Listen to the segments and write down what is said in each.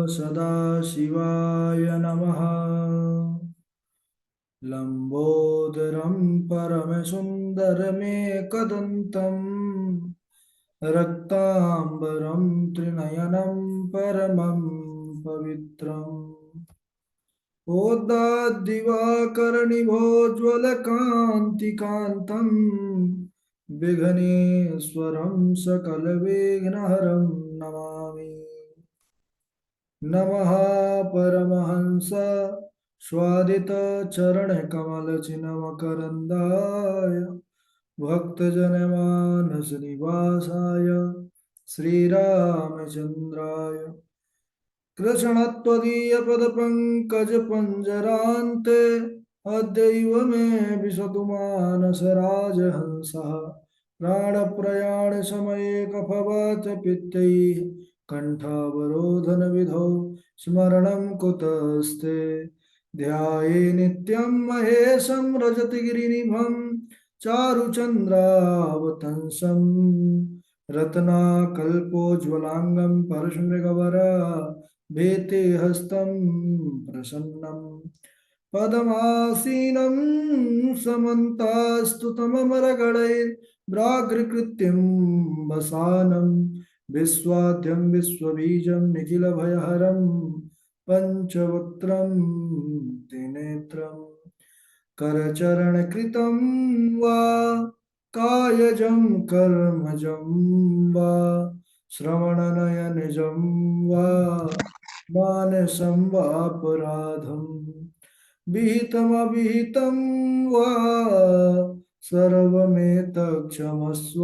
सदाशिवाय नमः। लंबोदरं परमसुन्दरमेकदन्तं रक्ताम्बरं त्रिनयनं परमं पवित्रम् ओदाद्दिवाकरनिभोज्वलकान्तिकान्तं विघ्नेश्वरं सकलविघ्नहरं नमामि। नमः परमहंस स्वादित चरण कमल चिन्मकरंदाय भक्तजनमानस निवासाय श्रीरामचंद्राय कृष्णत्वदीयपदपङ्कजपञ्जरान्ते अद्यैव मे विशतु मानसराजहंसः प्राणप्रयाणसमये कफवात पित्तैः कण्ठावरोधनविधौ स्मरणं कुतस्ते ध्याये नित्यं महेशं रजतगिरिनिभं चारुचन्द्रावतंसं रत्नाकल्पोज्ज्वलाङ्गं परशुमृगवरा भेते हस्तं प्रसन्नं पदमासीनं समन्तास्तुतममरगणैर्व्राघ्रकृत्यं वसानं विश्वाद्यं विश्वबीजं निखिलभयहरं पञ्चवक्त्रं त्रिनेत्रम् करचरणकृतं वा कायजं कर्मजं वा श्रवणनयनजं वा मानसं वापराधं विहितमविहितं वा सर्वमेतत्क्षमस्व।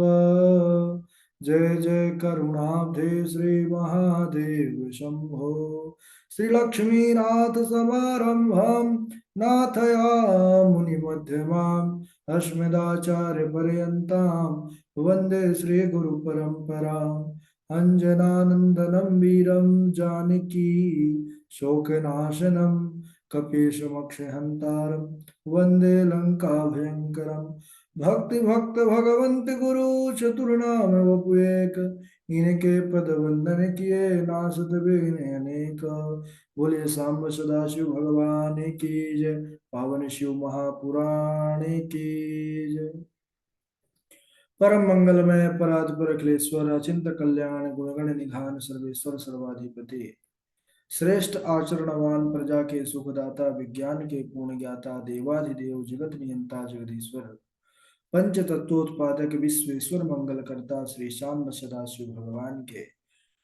जय जय करुणाब्धे श्री महादेव शंभो। श्री लक्ष्मीनाथ समारंभं नाथयामुनिमध्यमाम् अस्मदाचार्यपर्यन्तां वन्दे श्रीगुरुपरम्पराम्। अञ्जनानन्दनं वीरं जानकी शोकनाशनं कपीशमक्षहन्तारं वन्दे लङ्काभयङ्करम्। भक्ति भक्त भगवंत गुरु चतुर्नाम वपुएक, इनके पद वंदन किए नासत विघ्न अनेक। बोलिए सांब सदाशिव भगवान की जय, पावन शिव महापुराण की जय। परम मंगलमय परात्पर अखिलेश्वर अचिंत कल्याण गुणगण निधान सर्वेश्वर सर्वाधिपति, श्रेष्ठ आचरणवान प्रजा के सुखदाता विज्ञान के पूर्ण ज्ञाता देवाधिदेव जगत नियंता जगदीश्वर पंच तत्वोत्पादक विश्वेश्वर मंगल करता श्री श्याम सदाशिव भगवान के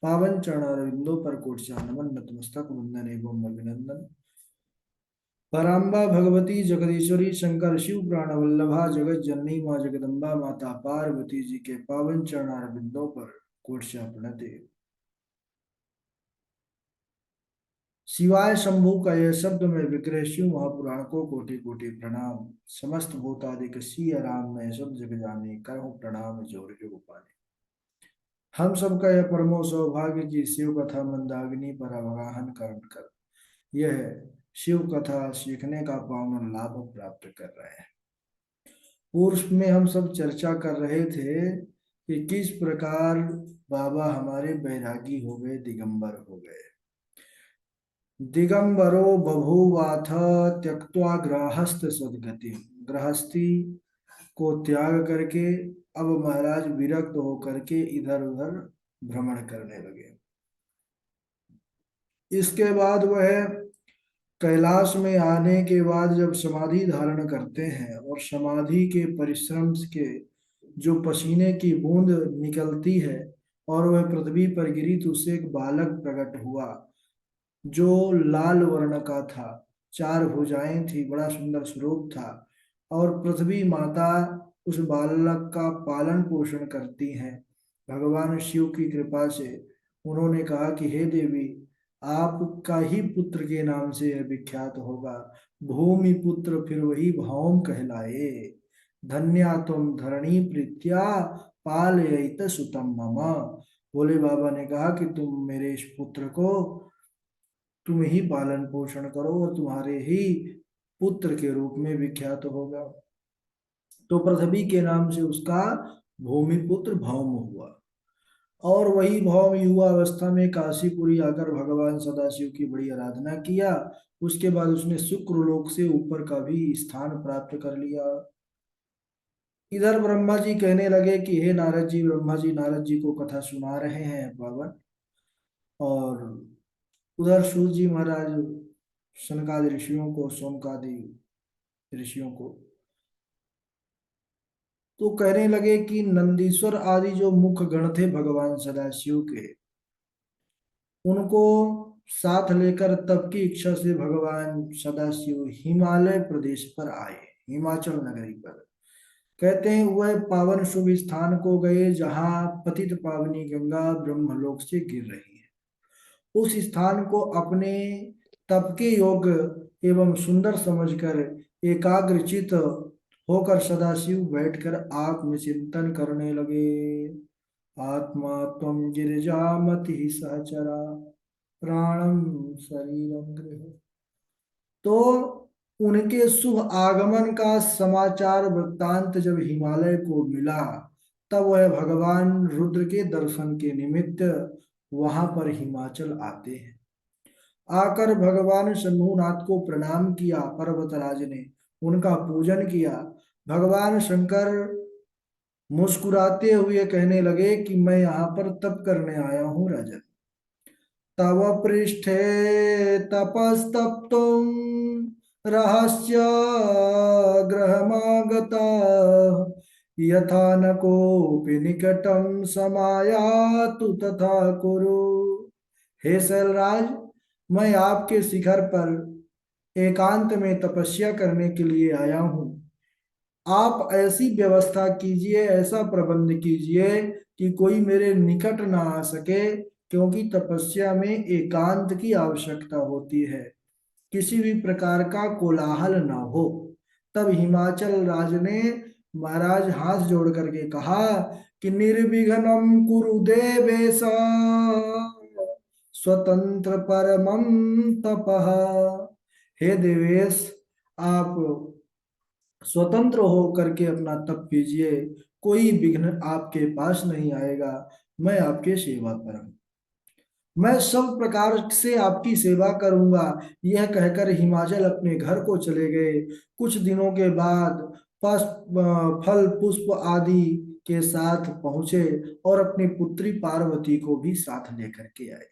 पावन चरणारविंदों पर कोटि नमन नतमस्तक वंदन एवं अभिनंदन। पराम्बा भगवती जगदीश्वरी शंकर शिव प्राण वल्लभा जगत जननी माँ जगदम्बा माता पार्वती जी के पावन चरणारविंदों पर कोटि प्रणति। शिवाय शंभु का यह शब्द में विग्रह शिव महापुराण को कोटि कोटि प्रणाम। समस्त भूतादिक सिय राम में सब जग जाने करहु प्रणाम जोर जुग पाने। हम सबका यह परमो सौभाग्य की शिव कथा मंदाग्नि पर अवगाहन कर यह शिव कथा सीखने का पावन लाभ प्राप्त कर रहे हैं। पूर्व में हम सब चर्चा कर रहे थे कि किस प्रकार बाबा हमारे बैरागी हो गए, दिगंबर हो गए। दिगंबरो बभूवाथ त्यक्त्वा गृहस्थ सद्गति, गृहस्थी को त्याग करके अब महाराज विरक्त होकर के इधर उधर भ्रमण करने लगे। इसके बाद वह कैलाश में आने के बाद जब समाधि धारण करते हैं और समाधि के परिश्रम के जो पसीने की बूंद निकलती है और वह पृथ्वी पर गिरी तो उससे एक बालक प्रकट हुआ जो लाल वर्ण का था, चार भुजाएं थी, बड़ा सुंदर स्वरूप था। और पृथ्वी माता उस बालक का पालन पोषण करती हैं। भगवान शिव की कृपा से उन्होंने कहा कि हे देवी, आपका ही पुत्र के नाम से यह विख्यात होगा। भूमि पुत्र फिर वही भौम कहलाए, धन्या तुम धरणी प्रीत्या पालयित सुतम मम। भोले बाबा ने कहा कि तुम मेरे इस पुत्र को तुम ही पालन पोषण करो और तुम्हारे ही पुत्र के रूप में विख्यात होगा। तो पृथ्वी के नाम से उसका भूमिपुत्र भौम हुआ। और वही भौम युवा अवस्था में काशीपुरी आकर भगवान सदाशिव की बड़ी आराधना किया। उसके बाद उसने शुक्र लोक से ऊपर का भी स्थान प्राप्त कर लिया। इधर ब्रह्मा जी कहने लगे कि हे नारद जी, ब्रह्मा जी नारद जी को कथा सुना रहे हैं पावन। और उधर सूर्य जी महाराज सनकादि ऋषियों को, सोमकादि ऋषियों को तो कहने लगे कि नंदीश्वर आदि जो मुख्य गण थे भगवान सदाशिव के, उनको साथ लेकर तप की इच्छा से भगवान सदाशिव हिमालय प्रदेश पर आए, हिमाचल नगरी पर। कहते हैं वह पावन शुभ स्थान को गए जहाँ पतित पावनी गंगा ब्रह्मलोक से गिर रही है। उस स्थान को अपने तप के योग्य एवं सुंदर समझकर एकाग्रचित होकर सदाशिव बैठकर आत्मचिंतन करने लगे। आत्मा त्वं गिरिजामति सहचरा प्राणम शरीरम गृह। तो उनके शुभ आगमन का समाचार वृत्तांत जब हिमालय को मिला, तब वह भगवान रुद्र के दर्शन के निमित्त वहां पर हिमाचल आते हैं। आकर भगवान शंभुनाथ को प्रणाम किया पर्वतराज ने, उनका पूजन किया। भगवान शंकर मुस्कुराते हुए कहने लगे कि मैं यहाँ पर तप करने आया हूँ राजन। तव पृष्ठे तपस्तप्तुं रहस्य ग्रहमागता यथा न कोऽपि निकटं समायातु तथा कुरु। हे शैलराज, मैं आपके शिखर पर एकांत में तपस्या करने के लिए आया हूँ। आप ऐसी व्यवस्था कीजिए, ऐसा प्रबंध कीजिए कि कोई मेरे निकट ना आ सके, क्योंकि तपस्या में एकांत की आवश्यकता होती है, किसी भी प्रकार का कोलाहल ना हो। तब हिमाचल राज ने महाराज हाथ जोड़ करके कहा कि निर्विघ्नं कुरु देवेश स्वतंत्र परमं तपः। हे देवेश, आप स्वतंत्र हो करके अपना तप कीजिए, कोई विघ्न आपके पास नहीं आएगा। मैं आपके सेवा पर हूं, मैं सब प्रकार से आपकी सेवा करूंगा। यह कहकर हिमाचल अपने घर को चले गए। कुछ दिनों के बाद फल पुष्प आदि के साथ पहुंचे और अपनी पुत्री पार्वती को भी साथ लेकर के आए।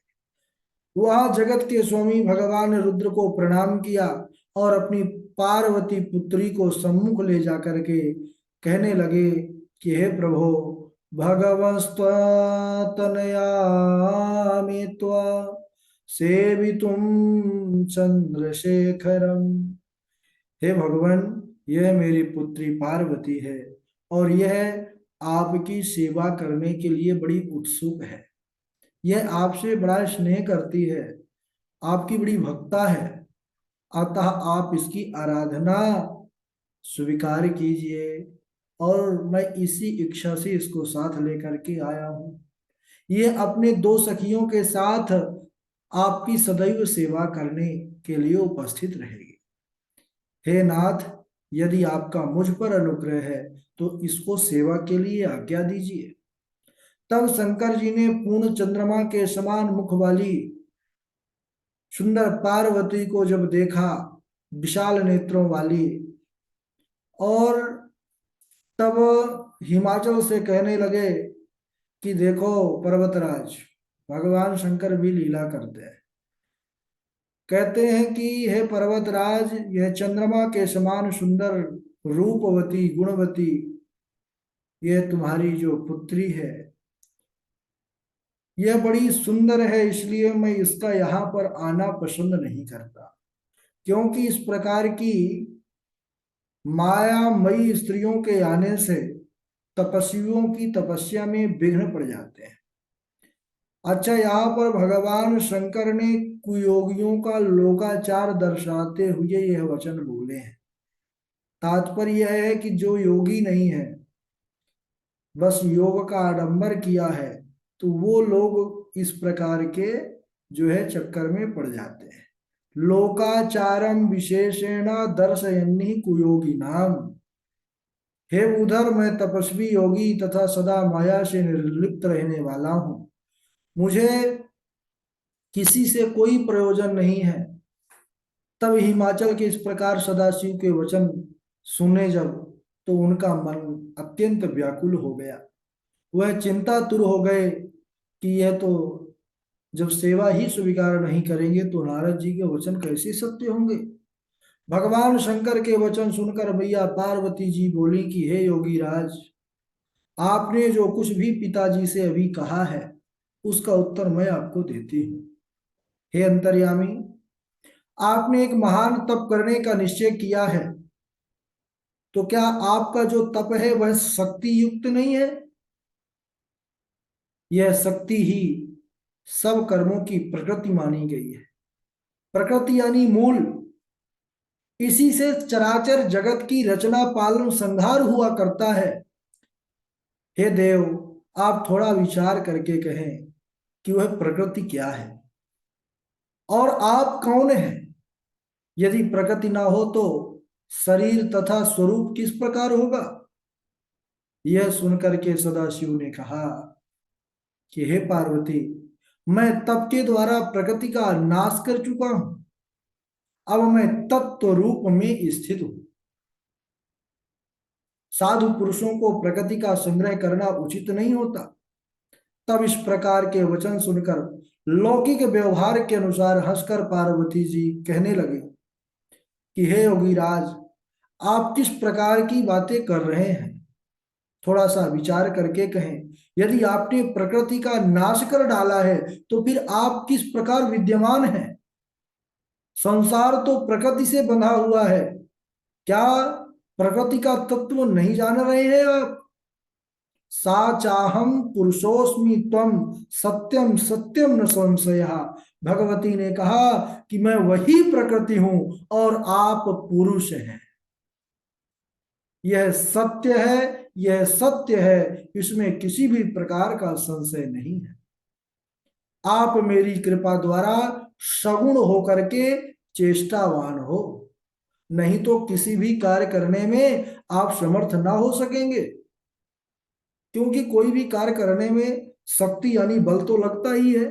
वहां जगत के स्वामी भगवान रुद्र को प्रणाम किया और अपनी पार्वती पुत्री को सम्मुख ले जाकर के कहने लगे कि हे प्रभु, भगवस्त्वतनयामि त्वा सेवितुम चंद्रशेखरम। हे भगवान, यह मेरी पुत्री पार्वती है और यह आपकी सेवा करने के लिए बड़ी उत्सुक है। यह आपसे बड़ा स्नेह करती है, आपकी बड़ी भक्ता है, अतः आप इसकी आराधना स्वीकार कीजिए। और मैं इसी इच्छा से इसको साथ लेकर के आया हूँ। ये अपने दो सखियों के साथ आपकी सदैव सेवा करने के लिए उपस्थित रहेगी। हे नाथ, यदि आपका मुझ पर अनुग्रह है तो इसको सेवा के लिए आज्ञा दीजिए। तब शंकर जी ने पूर्ण चंद्रमा के समान मुख वाली सुंदर पार्वती को जब देखा, विशाल नेत्रों वाली, और तब हिमाचल से कहने लगे कि देखो पर्वतराज, भगवान शंकर भी लीला करते हैं। कहते हैं कि हे पर्वतराज, यह चंद्रमा के समान सुंदर रूपवती गुणवती यह तुम्हारी जो पुत्री है, यह बड़ी सुंदर है, इसलिए मैं इसका यहाँ पर आना पसंद नहीं करता, क्योंकि इस प्रकार की मायामयी स्त्रियों के आने से तपस्वियों की तपस्या में विघ्न पड़ जाते हैं। अच्छा, यहाँ पर भगवान शंकर ने कुयोगियों का लोकाचार दर्शाते हुए यह वचन बोले हैं। तात्पर्य यह है कि जो योगी नहीं है, बस योग का आडंबर किया है, तो वो लोग इस प्रकार के जो है चक्कर में पड़ जाते हैं। लोकाचारम विशेषेण दर्शयन्नि कुयोगी नाम। हे उधर, मैं तपस्वी योगी तथा सदा माया से निर्लिप्त रहने वाला हूँ। मुझे किसी से कोई प्रयोजन नहीं है। तब हिमाचल के इस प्रकार सदाशिव के वचन सुने जब, तो उनका मन अत्यंत व्याकुल हो गया। वह चिंतातुर हो गए कि यह तो जब सेवा ही स्वीकार नहीं करेंगे तो नारद जी के वचन कैसे सत्य होंगे। भगवान शंकर के वचन सुनकर मैया पार्वती जी बोली कि हे योगी राज, आपने जो कुछ भी पिताजी से अभी कहा है उसका उत्तर मैं आपको देती हूँ। हे अंतर्यामी, आपने एक महान तप करने का निश्चय किया है, तो क्या आपका जो तप है वह शक्ति युक्त नहीं है? यह शक्ति ही सब कर्मों की प्रकृति मानी गई है। प्रकृति यानी मूल, इसी से चराचर जगत की रचना पालन संहार हुआ करता है। हे देव, आप थोड़ा विचार करके कहें कि वह प्रकृति क्या है और आप कौन हैं। यदि प्रकृति ना हो तो शरीर तथा स्वरूप किस प्रकार होगा। यह सुनकर के सदाशिव ने कहा कि हे पार्वती, मैं तप के द्वारा प्रकृति का नाश कर चुका हूं। अब मैं तत्व रूप में स्थित हूं। साधु पुरुषों को प्रकृति का संग्रह करना उचित नहीं होता। तब इस प्रकार के वचन सुनकर लौकिक व्यवहार के अनुसार हंसकर पार्वती जी कहने लगे कि हे योगीराज, आप किस प्रकार की बातें कर रहे हैं। थोड़ा सा विचार करके कहें, यदि आपने प्रकृति का नाश कर डाला है तो फिर आप किस प्रकार विद्यमान हैं। संसार तो प्रकृति से बंधा हुआ है। क्या प्रकृति का तत्व नहीं जान रहे हैं आप? सा चाहम पुरुषोस्मि त्वम सत्यम सत्यम न संशय। भगवती ने कहा कि मैं वही प्रकृति हूं और आप पुरुष हैं। यह सत्य है, यह सत्य है, इसमें किसी भी प्रकार का संशय नहीं है। आप मेरी कृपा द्वारा सगुण होकर के चेष्टावान हो, नहीं तो किसी भी कार्य करने में आप समर्थ ना हो सकेंगे। क्योंकि कोई भी कार्य करने में शक्ति यानी बल तो लगता ही है।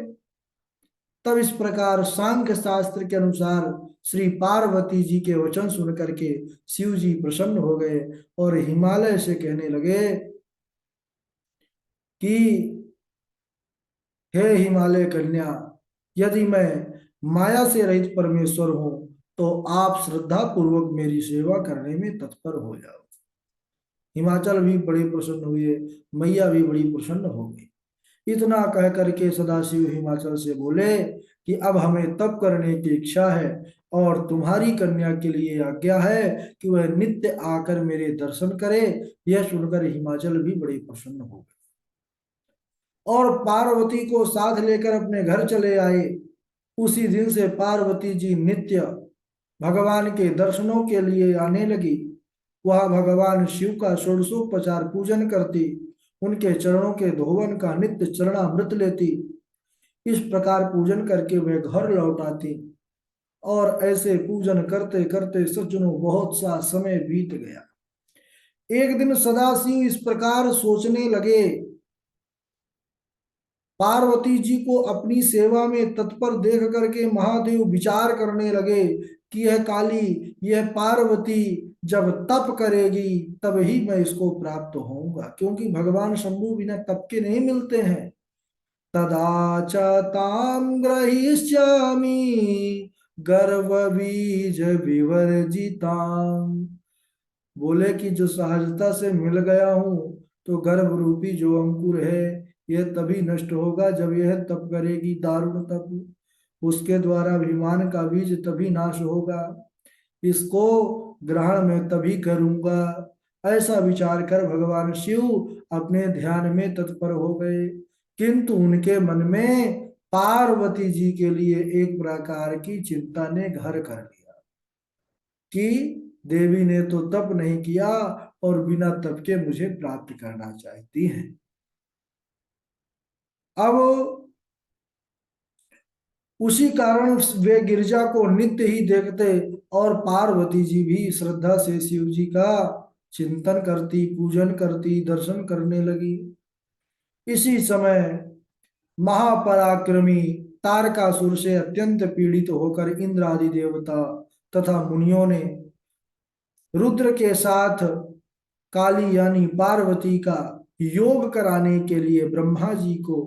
तब इस प्रकार सांख्य शास्त्र के अनुसार श्री पार्वती जी के वचन सुन करके शिव जी प्रसन्न हो गए और हिमालय से कहने लगे कि हे हिमालय कन्या, यदि मैं माया से रहित परमेश्वर हूं तो आप श्रद्धा पूर्वक मेरी सेवा करने में तत्पर हो जाओ। हिमाचल भी बड़े प्रसन्न हुए, मैया भी बड़ी प्रसन्न हो गई। इतना कह करके सदाशिव हिमाचल से बोले कि अब हमें तप करने की इच्छा है और तुम्हारी कन्या के लिए आज्ञा है कि वह नित्य आकर मेरे दर्शन करे। यह सुनकर हिमाचल भी बड़े प्रसन्न हो गए और पार्वती को साथ लेकर अपने घर चले आए। उसी दिन से पार्वती जी नित्य भगवान के दर्शनों के लिए आने लगी। वह भगवान शिव का षोडशोपचार पूजन करती, उनके चरणों के धोवन का नित्य चरणामृत लेती। इस प्रकार पूजन करके वे घर लौट आती और ऐसे पूजन करते करते सज्जनों बहुत सा समय बीत गया। एक दिन सदाशिव इस प्रकार सोचने लगे, पार्वती जी को अपनी सेवा में तत्पर देख करके महादेव विचार करने लगे कि यह काली, यह पार्वती जब तप करेगी तब ही मैं इसको प्राप्त होऊंगा, क्योंकि भगवान शंभु बिना तप के नहीं मिलते हैं। तदा च ताम ग्रहीष्यामि गर्भ बीज विवर्जिताम। बोले कि जो सहजता से मिल गया हूं तो गर्भ रूपी जो अंकुर है यह तभी नष्ट होगा जब यह तप करेगी, दारुण तप। उसके द्वारा अभिमान का बीज तभी नाश होगा, इसको ग्रहण में तभी करूंगा। ऐसा विचार कर भगवान शिव अपने ध्यान में तत्पर हो गए, किंतु उनके मन में पार्वती जी के लिए एक प्रकार की चिंता ने घर कर लिया कि देवी ने तो तप नहीं किया और बिना तप के मुझे प्राप्त करना चाहती हैं। अब उसी कारण वे गिरजा को नित्य ही देखते और पार्वती जी भी श्रद्धा से शिव जी का चिंतन करती, पूजन करती, दर्शन करने लगी। इसी समय महापराक्रमी तारकासुर से अत्यंत पीड़ित होकर इंद्र आदि देवता तथा मुनियों ने रुद्र के साथ काली यानी पार्वती का योग कराने के लिए ब्रह्मा जी को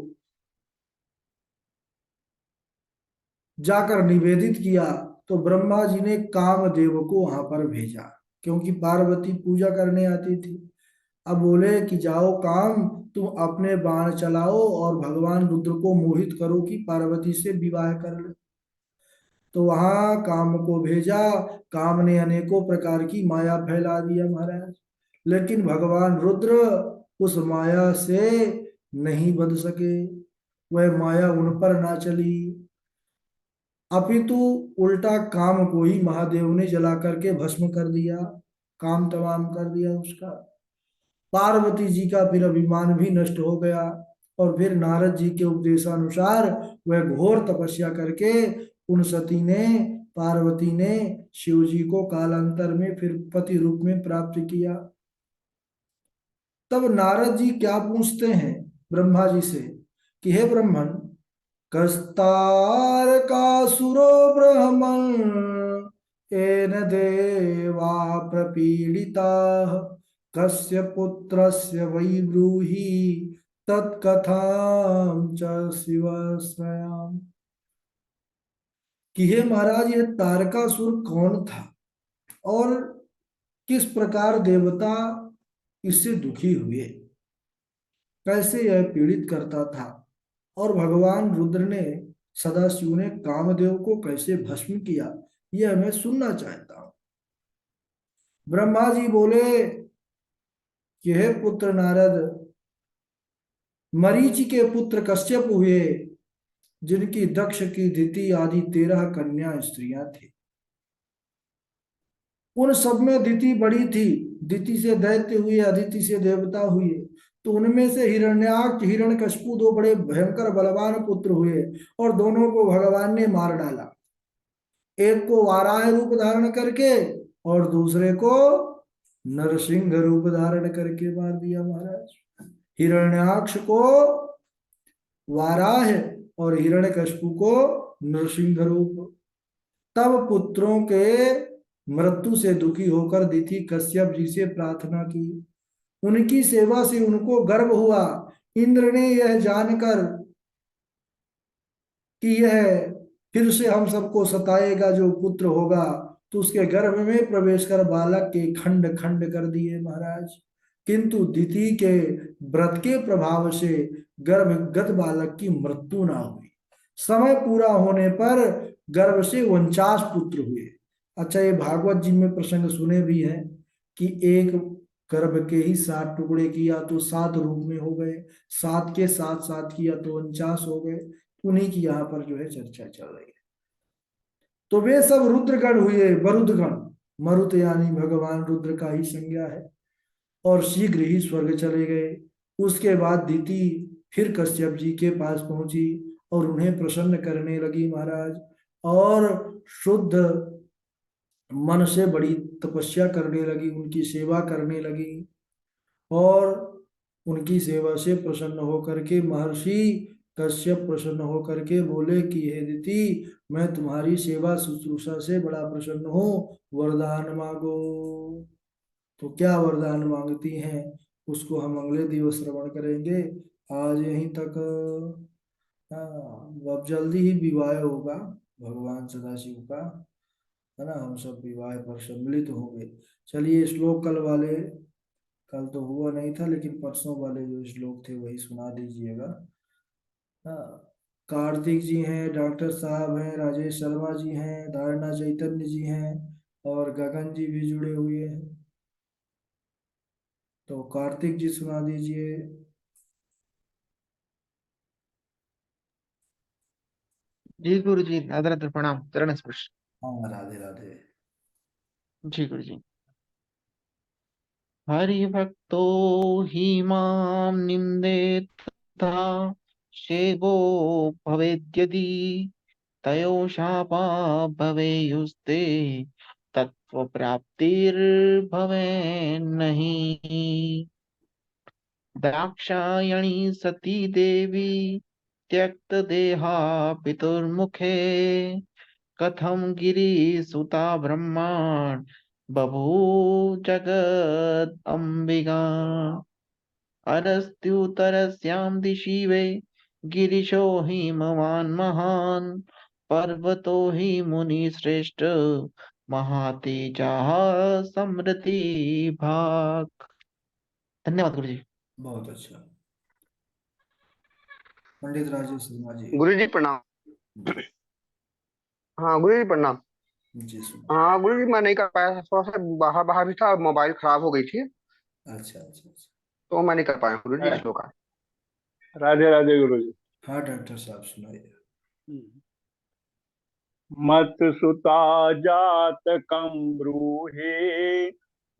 जाकर निवेदित किया। तो ब्रह्मा जी ने कामदेव को वहां पर भेजा, क्योंकि पार्वती पूजा करने आती थी। अब बोले कि जाओ काम, तुम अपने बाण चलाओ और भगवान रुद्र को मोहित करो कि पार्वती से विवाह कर ले। तो वहां काम को भेजा। काम ने अनेकों प्रकार की माया फैला दिया महाराज, लेकिन भगवान रुद्र उस माया से नहीं बंध सके। वह माया उन पर ना चली, अपितु उल्टा काम को ही महादेव ने जला करके भस्म कर दिया, काम तमाम कर दिया उसका। पार्वती जी का फिर अभिमान भी नष्ट हो गया, और फिर नारद जी के उपदेशानुसार वह घोर तपस्या करके उन सती ने, पार्वती ने शिव जी को कालांतर में फिर पति रूप में प्राप्त किया। तब नारद जी क्या पूछते हैं ब्रह्मा जी से कि हे ब्रह्मन, कस्तार का सुरो ब्रह्मन् येन देवा प्रपीडिता कस्य पुत्रस्य वै ब्रूहि तत्कथां च शिव स्वयं। कि हे महाराज, यह तारकासुर कौन था और किस प्रकार देवता इससे दुखी हुए, कैसे यह पीड़ित करता था, और भगवान रुद्र ने, सदाशिव ने कामदेव को कैसे भस्म किया, यह मैं सुनना चाहता हूं। ब्रह्मा जी बोले कि हे पुत्र नारद, मरीचि के पुत्र कश्यप हुए, जिनकी दक्ष की दिति आदि 13 कन्या स्त्रियां थी। उन सब में दिति बड़ी थी। दिति से दैत्य हुए, अदिति से देवता हुए। तो उनमें से हिरण्याक्ष, हिरण्यकशिपु 2 बड़े भयंकर बलवान पुत्र हुए, और दोनों को भगवान ने मार डाला। एक को वाराह रूप धारण करके और दूसरे को नरसिंह रूप धारण करके मार दिया महाराज। हिरण्याक्ष को वाराह और हिरण्यकशिपु को नरसिंह रूप। तब पुत्रों के मृत्यु से दुखी होकर दिति कश्यप जी से प्रार्थना की। उनकी सेवा से उनको गर्व हुआ। इंद्र ने यह जानकर कि यह फिर से हम सबको सताएगा जो पुत्र होगा, तो उसके गर्भ में प्रवेश कर बालक के खंड खंड कर दिए महाराज। किंतु दिति के व्रत के प्रभाव से गर्भगत बालक की मृत्यु ना हुई। समय पूरा होने पर गर्भ से 49 पुत्र हुए। अच्छा, ये भागवत जी में प्रसंग सुने भी हैं कि एक गर्भ के ही 7 टुकड़े किया तो 7 रूप में हो गए, 7 के साथ साथ किया तो 49 हो गए। उन्हीं की यहाँ पर जो है चर्चा चल रही है। तो वे सब रुद्रगण हुए, वरुदगण। मरुत यानी भगवान रुद्र का ही संज्ञा है, और शीघ्र ही स्वर्ग चले गए। उसके बाद दिति फिर कश्यप जी के पास पहुंची और उन्हें प्रसन्न करने लगी महाराज, और शुद्ध मन से बड़ी तपस्या करने लगी, उनकी सेवा करने लगी। और उनकी सेवा से प्रसन्न होकर के महर्षि कश्यप प्रसन्न होकर के बोले कि हे दिति, मैं तुम्हारी सेवा शुश्रूषा से बड़ा प्रसन्न हूँ, वरदान मांगो। तो क्या वरदान मांगती हैं उसको हम अगले दिवस श्रवण करेंगे। आज यहीं तक। हाँ, अब जल्दी ही विवाह होगा भगवान सदाशिव का, है ना। हम सब विवाह पर सम्मिलित होंगे। चलिए, श्लोक कल वाले, कल तो हुआ नहीं था लेकिन परसों वाले जो श्लोक थे वही सुना दीजिएगा। हाँ, कार्तिक जी हैं, डॉक्टर साहब हैं, राजेश शर्मा जी हैं, धारणा चैतन्य जी हैं, और गगन जी भी जुड़े हुए हैं। तो कार्तिक जी सुना दीजिए। जी गुरु जी, नादर नादर प्रणाम, चरण स्पर्श। हाँ, राधे राधे। जी गुरु जी। हरिभक्तो हि मां निन्देत् तथा सेवो भवेद्यदि तयो शापा भवेयुस्ते तत्व प्राप्तिर्भवे नहीं। दाक्षायणी सती देवी त्यक्त देहा पितुर्मुखे, कथम गिरिसुता ब्रह्माण बभूव जगद अंबिका। अरस्त्युतरस्यां दिशि वै गिरिशो हिमवान् महान्, पर्वतो हि मुनिश्रेष्ठ महातेजाः समृद्धि भाग। धन्यवाद गुरु जी। बहुत अच्छा। पंडित राजेश शर्मा जी। गुरु जी प्रणाम। हाँ गुरु जी प्रणाम। जी सुनो। हाँ गुरु जी मैं नहीं कर पाया था, थोड़ा सा बाहर बाहर भी था, मोबाइल खराब हो गई थी, अच्छा अच्छा अच्छा। तो मैं नहीं कर पाया गुरु जी श्लोक का। राधे राधे गुरु जी। हाँ डॉक्टर साहब सुनाइए। मत सुता जात कम ब्रूहि,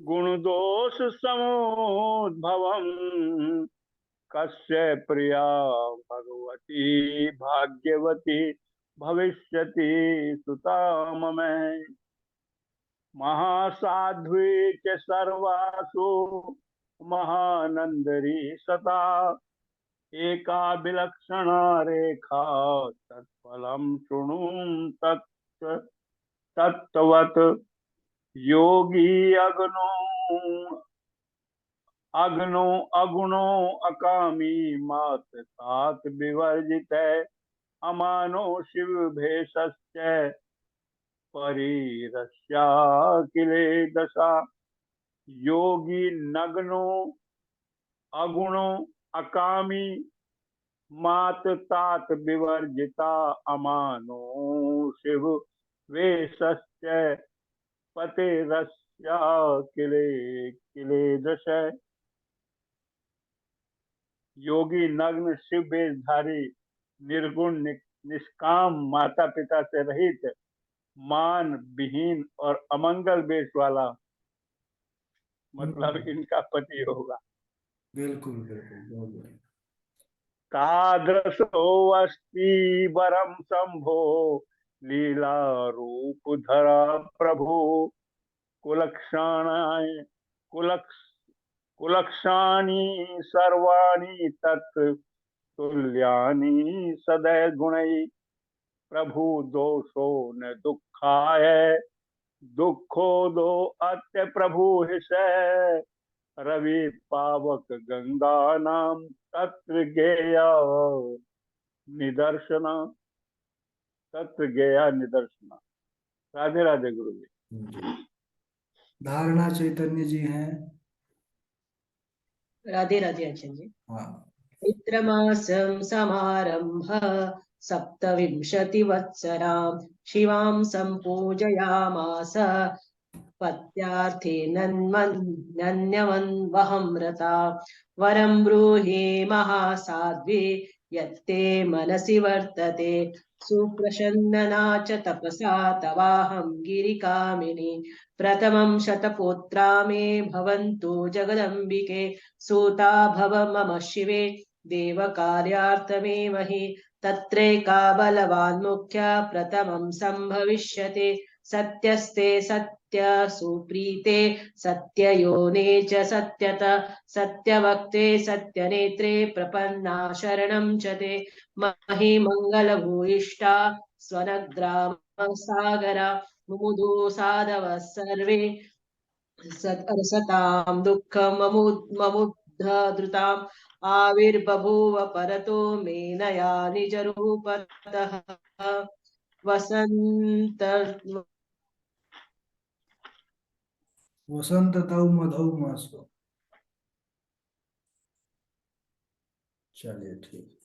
गुण दोष समुद्भवम्, कस्य प्रिया भगवती भाग्यवती भविष्यति सुता मम। महासाध्वी च सर्वासु महानंदरी सता, एका विलक्षणा रेखा तत्फलं शृणु तत् तत्वत्। योगी अग्नो अग्नो अगुणो अकामी मात तात विवर्जित, अमानो शिव भेषश्च परिरस्या किले दशा। योगी नग्नो अगुणो अकामी मात तात विवर्जिता, अमानो शिव वेशश्च पतेरस्या किले किले दश। योगी नग्न शिव वेशधारी, निर्गुण निष्काम, माता पिता से रहित, मान विहीन और अमंगल वेश वाला, मतलब इनका पति होगा। बिल्कुल बिल्कुल बहुत बढ़िया। तादृशो अस्ति वरम शंभो, लीला रूप धरा प्रभु। कुलक्षणाय कुलक्ष कुलक्षानि सर्वाणि तत् तुल्यानि सदैव गुणै। प्रभु दोषो न दुखाय, दुखो दो अत्य प्रभु हिसै। रवि पावक गंगा नाम तत्र गेया निदर्शना, तत्र गया निदर्शना। राधे राधे गुरु जी। जी। धारणा चैतन्य जी हैं। राधे राधे आचार्य जी। हाँ। चैत्रमासं समारम्भ सप्तविंशतिवत्सरां शिवां सम्पूजयामास पत्यार्थेनन्वहं रता। वरं ब्रूहि महासाध्वी यत्ते मनसि वर्तते। सुप्रसन्नना च तपसा तवाहं गिरिकामिनि। प्रथमं शतपुत्रा मे भवन्तु जगदम्बिके। सूता भव मम शिवे देवकार्यार्थमेव हि। तत्रैका बलवान् मुख्य प्रथमं सम्भविष्यते। सत्यस्ते सत्य सुप्रीते सत्ययोने च सत्यत। सत्यवक्ते सत्यनेत्रे प्रपन्ना शरणं च ते। मही मङ्गलभूयिष्ठा स्वनग्राम सागरा। मुमुदु साधवः सर्वे सतां दुःखममुद्धृताम्। आविर्बभूव परतो मेनया निजरूपतः। वसन्त वसंत तौ मधौ मासो। चलिए ठीक।